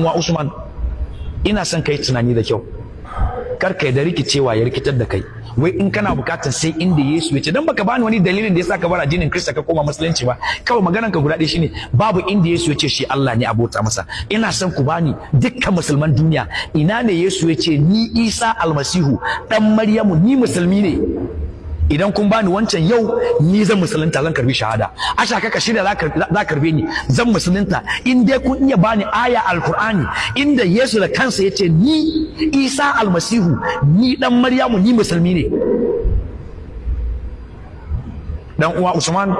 wa Usman ina son kai tunani da kyau kar kai da rikicewa ya rikitar da kai wai in kana bukatar sai inda Yesu ya ce dan baka bani wani dalilin da yasa ka bar addinin Kirista ka koma musulunci ba kawai maganar ka guda ɗaya shine babu inda Yesu ya ce shi Allah ne abota masa ina son ku bani dukkan musulman duniya ina ne Yesu ya ce ni Isa almasihu dan Maryamu ni musulmi ne idan kun bani wancan yau ni zan musulunta zan karbi shahada asha kaka shirya za karbe ni zan musulunta in dai kun iya bani aya alqur'ani inda Yesu da kansa yace ni Isa almasihu ni dan Maryamu ni musulmi ne dan uwa Usman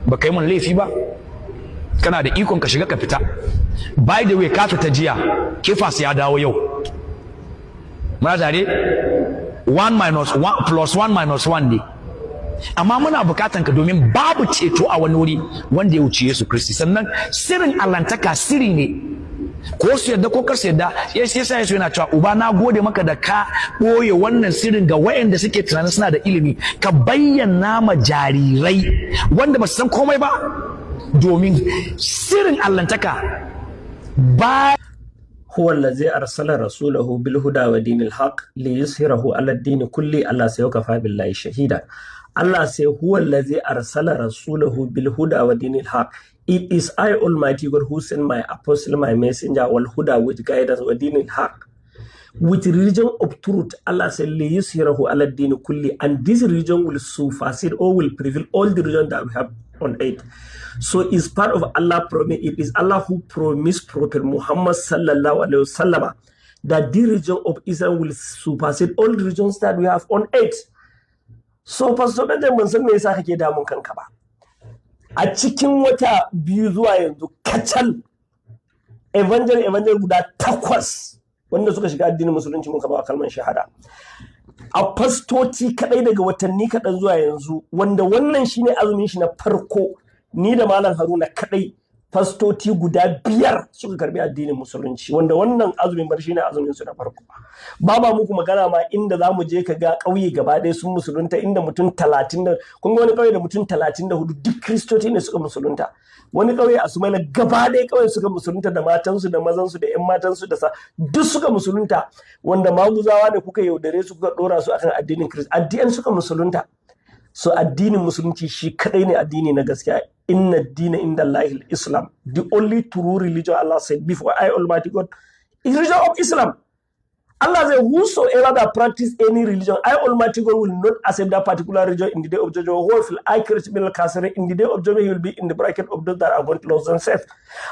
ba kai mun laifi ba kana da ikon ka shiga ka fita by the way ka fita jiya kifas ya dawo yau muna tare 1 minus 1 plus 1 minus 1 ne amma muna bukatan ka domin babu ceto a wani wuri wanda ya wuce Yesu Kristi sannan sirrin allantaka sirri ne ko su yadda ko kar su yadda yasa Yesu yana cewa uba na gode maka da ka boye wannan sirrin ga wayanda suke tunanin suna da ilimi ka bayyana ma jarirai wanda ba su san komai ba domin sirrin allantaka ba هو الذي أرسل رسوله بالهدى ودين الحق ليظهره على الدين كله الله سيكفى بالله شهيدا Allah say هو الذي أرسل رسوله بالهدى ودين الحق. It is I Almighty God who sent my apostle, my messenger, والهدى with guidance ودين الحق with religion of truth. Allah said ليظهره على الدين كله, and this religion will supersede or will prevail all the religion that we have on earth. So it's part of Allah promise. It is Allah who promised Prophet Muhammad sallallahu alaihi wasallam that the religion of Islam will supersede all religions that we have on earth. So Pastor Benjamin mun san me yasa kake damun kanka ba. A cikin wata biyu zuwa yanzu kacal evangel guda 8 wanda suka shiga addinin musulunci mun kaba kalmar shahada. A fastoci kadai daga watanni kadan zuwa yanzu wanda wannan shine azumin shi na farko, ni da Malam Haruna kadai fastoci guda 5 suka karbi addinin musulunci wanda wannan azumin bar shine azumin su na farko. Ba muku magana ma inda zamu je ka ga kauye gaba ɗaya sun musulunta inda mutum 30 kun ga wani kauye da mutum 34 duk kristoci ne suka musulunta. Wani kauye a Sumaila gaba ɗaya kauye suka musulunta da matansu da mazansu da ƴan matansu da duk suka musulunta wanda maguzawa ne kuka yaudare su kuka dora su akan addinin Kirista addinin suka musulunta. So addinin musulunci shi kadai ne addini na gaskiya. Inna ad-dina inda Allahil Islam. The only true religion Allah said before I Almighty God is religion of Islam. Allah said whosoever that practice any religion, I Almighty God will not accept that particular religion in the day of judgment. Who will accurate bil kasere in the day of judgment he will be in the bracket of those that are going to lose themselves.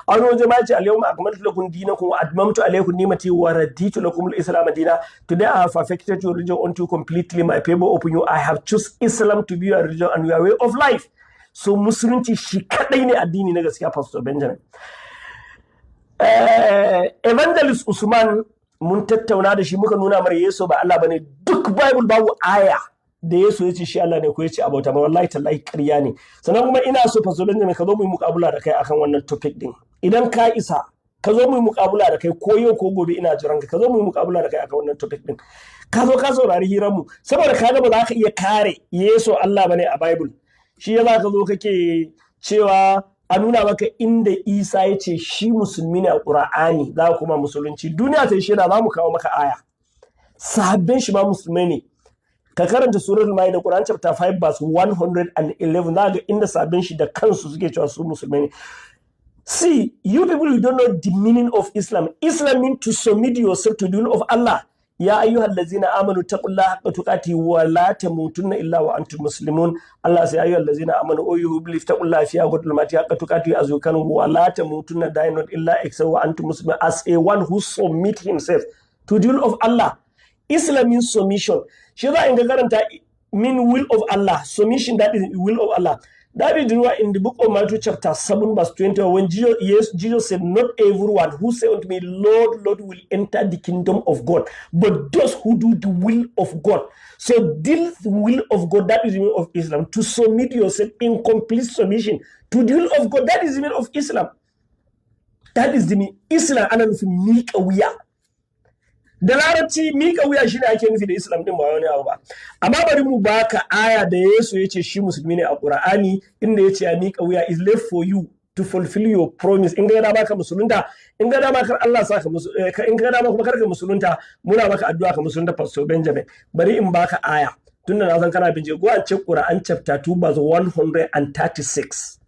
Anu jama'ati al-yawma akmaltu lakum dinakum wa atmamtu alaykum ni'mati wa raditu lakum al-islam dinan. Today I have perfected your religion unto completely my favor upon you. I have chosen Islam to be your religion and your way of life. So musulunci shi kadai ne addini na gaskiya Pastor Benjamin. Evangelist Usman mun tattauna da shi muka nuna mara Yesu ba Allah bane, duk Bible babu aya da Yesu ya ce shi Allah ne ko ya ce abauta ba, wallahi tallahi ƙarya ne. Sannan kuma ina so Pastor Benjamin ka zo mu yi muƙabula da kai akan wannan topic din. Idan ka isa ka zo mu yi muƙabula da kai ko yau ko gobe ina jiran ka zo mu yi muƙabula da kai akan wannan topic din. Ka zo ka saurari hirar mu saboda ka ga ba za ka iya kare Yesu Allah bane a Bible. Shi ya za ka zo kake cewa a nuna maka inda Isa ya ce shi musulmi ne a Qur'ani za kuma musulunci. Duniya ta yi shaida za mu kawo maka aya. Sahabban shi ma musulmai ne. Ka karanta suratul Maida Quran chapter 5 verse 111 za ga inda sahabban shi da kansu suke cewa su musulmai ne. See, you people who don't know the meaning of Islam. Islam means to submit yourself to the will of Allah. Ya ayyuhal ladzina amanu taqullaha haqqa tuqatih wa la tamutunna illa wa antum muslimun. Allah say ayyuhal ladzina amanu o you believe taqullaha fi haqqa haqqa tuqatih as you can wa la tamutunna not illa except wa antum muslimun, as a one who submit himself to the will of Allah. Islam means submission. Shi za in ga karanta mean will of Allah, submission, that is will of Allah. That is in the book of Matthew chapter 7 verse 20 when Jesus said, not everyone who say unto me, Lord, Lord, will enter the kingdom of God, but those who do the will of God. So this will of God, that is the will of Islam. To submit yourself in complete submission to the will of God, that is the will of Islam. That is the mean. Islam ana nufin miƙa wuya. Da larabci miƙa wuya shine ake nufi da Islam din ba wani abu ba. Amma bari mu baka aya da Yesu yace shi musulmi ne a Qur'ani inda yace ya miƙa wuya is left for you to fulfill your promise. In ga dama ka musulunta, in ga dama kar Allah saka in ga dama kuma karka musulunta, muna maka addu'a ka musulunta Pastor Benjamin. Bari in baka aya. Tunda na san kana binje, go and check Quran chapter 2 verse 136.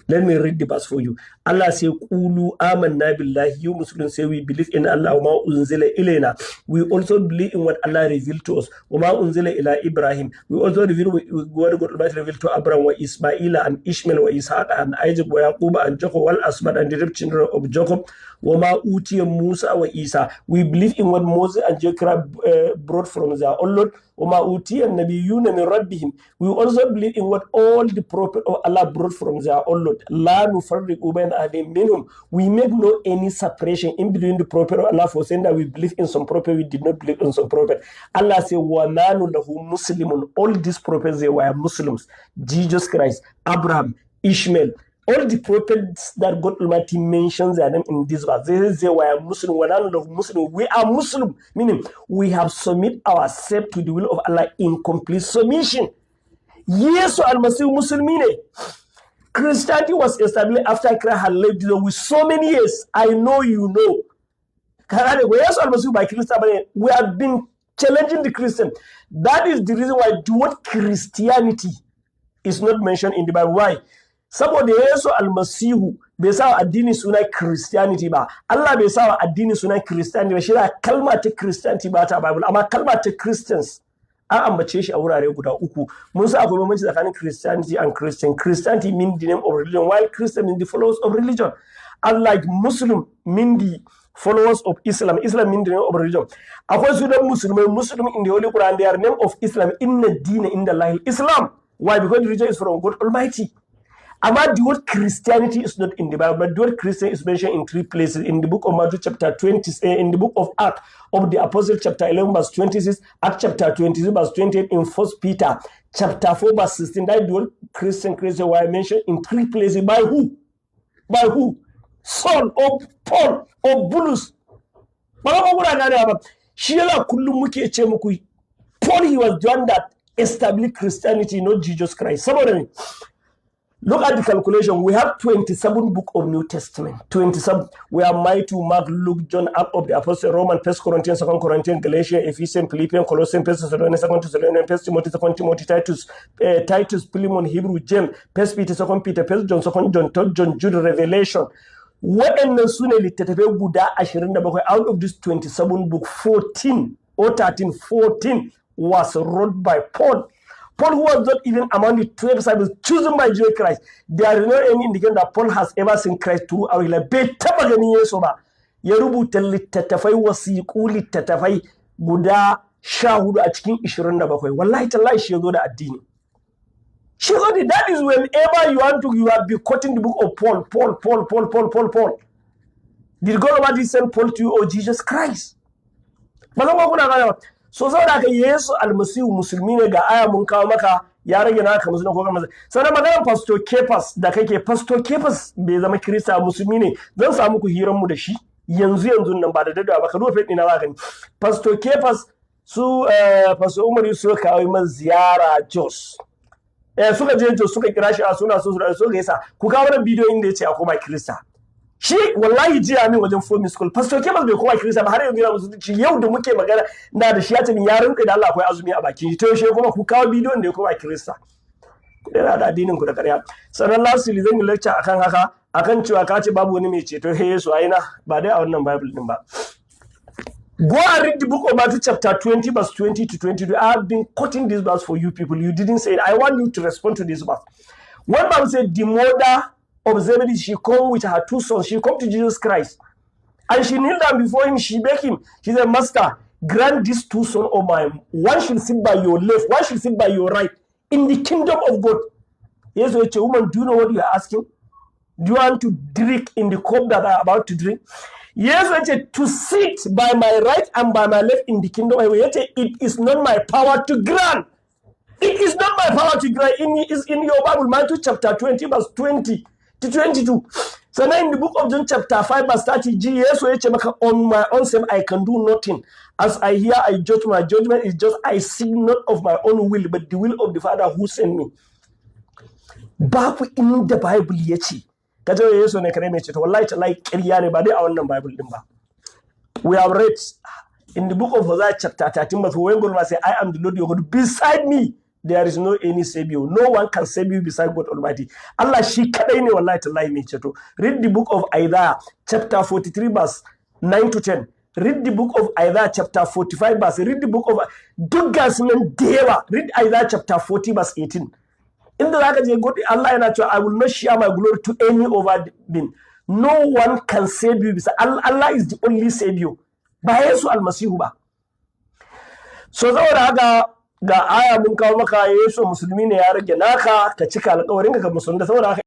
Let me read the verse for you. Allah say, Qulu amanna billahi, you Muslims say we believe in Allah, wa ma unzila ilayna. We also believe in what Allah revealed to us. Wa ma unzila ila Ibrahim. We also reveal what God Almighty revealed to Abraham, wa Ismaila, and Ishmael, wa Ishaq, and Isaac, wa Yaqub, and Jacob, wal Asbad, and the children of Jacob. Wa ma utiya Musa wa Isa. We believe in what Moses and Jacob brought from their own Lord. Wa ma utiya nabiyuna min rabbihim. We also believe in what all the prophets of Allah brought from their own Lord. La nufarriqu bayna ahadin minhum. We make no any separation in between the prophet of Allah, for saying that we believe in some prophet, we did not believe in some prophet. Allah say, wa nanu lahu muslimun. All these prophets, they were Muslims. Jesus Christ, Abraham, Ishmael, all the prophets that God Almighty mentions their name in this verse, they were Muslim. Wa nanu lahu muslimun. We are Muslim, meaning we have submit ourselves to the will of Allah in complete submission. Yesu al-Masih Muslimine. Christianity was established after Christ had lived with so many years. I know you know. We have been challenging the Christian. That is the reason why the word Christianity is not mentioned in the Bible. Why? Saboda Yesu almasihu bai sa addini suna Christianity ba. Allah bai sa addini suna Christianity ba. Shi da kalma ta Christianity ba ta Bible, amma kalma ta Christians an ambace shi a wurare guda uku. Mun sa akwai bambanci tsakanin Christianity and Christian. Christianity means the name of religion, while Christian means the followers of religion. Unlike Muslim mean the followers of Islam. Islam means the name of religion. Akwai sunan Muslim in the Holy Quran, they are name of Islam. Inna deen in the line Islam. Why? Because the religion is from God Almighty. But the word Christianity is not in the Bible, but the word Christian is mentioned in 3 places. In the book of Matthew chapter 20, in the book of Acts of the Apostle chapter 11 verse 26, Acts chapter 22 verse 28, in 1 Peter chapter 4 verse 16. That the word Christian were mentioned in 3 places. By who? By who? Saul or Paul or Bulus. Paul, he was the one that established Christianity, not Jesus Christ. Somebody look at the calculation. We have 27 books of New Testament. 27. We have Matthew, Mark, Luke, John, Acts of the Apostle, Romans, 1 Corinthians, 2 Corinthians, Galatians, Ephesians, Philippians, Colossians, 1 Thessalonians, 2 Thessalonians, 1 Timothy, 2 Timothy, Titus, Philemon, Hebrew, James, 1 Peter, 2 Peter, 1 John, 2 John, 3 John, Jude, Revelation. Waɗannan su ne littattafai guda 27. Out of this 27 book, 14 or 14 was wrote by Paul. Paul, who was not even among the 12 disciples chosen by Jesus Christ. There is no any indication that Paul has ever seen Christ throughout his life. Bai taba ganin Yesu ba. Ya rubuta littattafai, wasiƙu littattafai guda 14 a cikin 27. Wallahi tallahi shi yazo da addini. That is whenever you have been quoting the book of Paul. Did God Almighty send Paul to you or Jesus Christ? So saboda haka Yesu almasihu musulmi ne, ga aya mun kawo maka, ya rage naka musulmi ko kuma. Sannan maganar Pastor Kefas da kake, Pastor Kefas bai zama Kirista, musulmi ne. Zan samu ku hiran mu da shi yanzu nan ba da daddawa ba, ka duba fadin na baka ni. Pastor Kefas su Pastor Umar Yusuf kawo man ziyara Jos. Suka je Jos suka kira shi a suna so su gaisa. Ku kawo wannan bidiyo inda yace a koma Kirista. Shi wallahi jiya min wajen form school Pastor Kefas bai koma Kirista ba, har yanzu yana musulunci. Yau da muke magana na da shi ya ce min ya rinka da Allah akwai azumi a bakin shi. To yaushe kuma ku kawo bidiyon da ya koma Kirista. Ku da addinin ku da ƙarya. Sannan lastly zan yi lecture akan haka, akan cewa ka ce babu wani mai ceto he Yesu aina, ba dai a wannan Bible din ba. Go and read the book of Matthew chapter 20 verse 20 to 22. I have been quoting this verse for you people. You didn't say it. I want you to respond to this verse. One Bible said the mother of Zebedee, she come with her 2 sons. She come to Jesus Christ. And she knelt down before him. She begged him. She said, Master, grant these 2 sons of mine. One should sit by your left. One should sit by your right. In the kingdom of God. Yes, woman, do you know what you are asking? Do you want to drink in the cup that I am about to drink? Yes, to sit by my right and by my left in the kingdom. It is not my power to grant. It is not my power to grant. It is in your Bible, Matthew chapter 20, verse 20 to 22. So now in the book of John chapter 5, verse 30, yes, on my own self I can do nothing. As I hear, I judge. My judgment is just, I seek not of my own will, but the will of the Father who sent me. Babu in the Bible yace ka ce Yesu ne kare mai ceto, wallahi tallahi ƙarya ne, ba dai a wannan Bible din ba. We have read in the book of Hosea chapter 13 verse when God say, I am the Lord your God, beside me there is no any savior, no one can save you beside God Almighty. Allah shi kadai ne wallahi tallahi mai ceto. Read the book of Isaiah chapter 43 verse 9 to 10. Read the book of Isaiah chapter 45 verse. Read the book of duk gasu nan da yawa. Read Isaiah chapter 40 verse 18. Inda zaka je God Allah yana cewa I will not share my glory to any other being. No one can save you beside Allah is the only savior. Ba Yesu almasihu ba. So saboda haka ga aya mun kawo maka Yesu musulmi ne, ya rage naka ka cika alƙawarin ka musulunta. Saboda haka